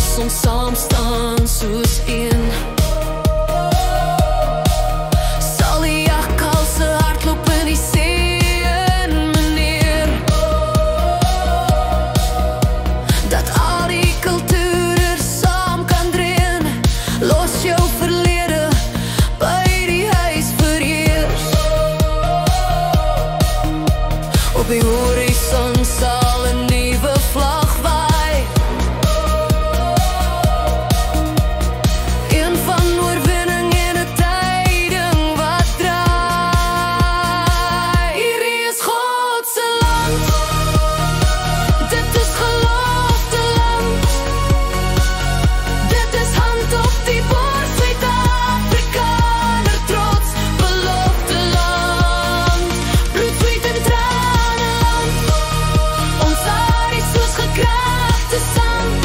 as ons saam staan soos een. Sal die jakkalse hardloop in die see in, meneer, dat al die kulture saam kan dreen. Los jou verlede by die huis vereers. Op die horizon sal 'n nuwe vlag waai, een van oorwinning en 'n tyding wat draai. Hierdie is God se land, dit is geloofde land, dit is hand op die bors, Suid-Afrikaner trots, beloofde land, bloed, zweet en tranenland. Ons hart is soos gekraakte sand,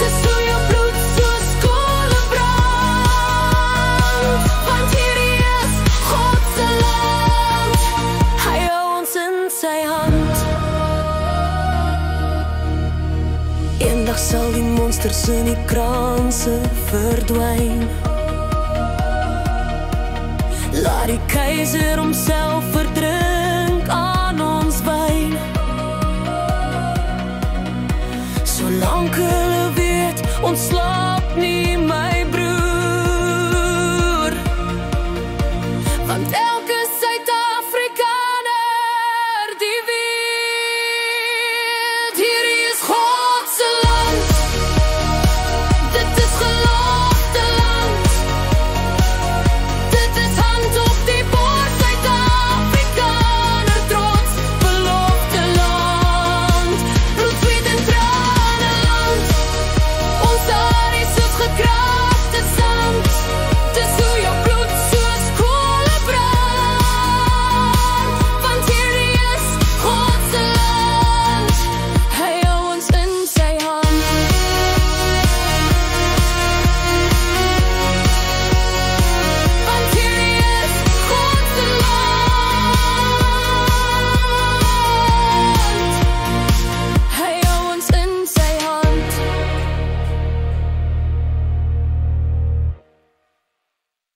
dis hoe jou bloed soos kolle brand. Want hierdie is God se land, hy hou ons in sy hand. Eendag sal die monsters in die kranse verdwyn. Laat die keiser homself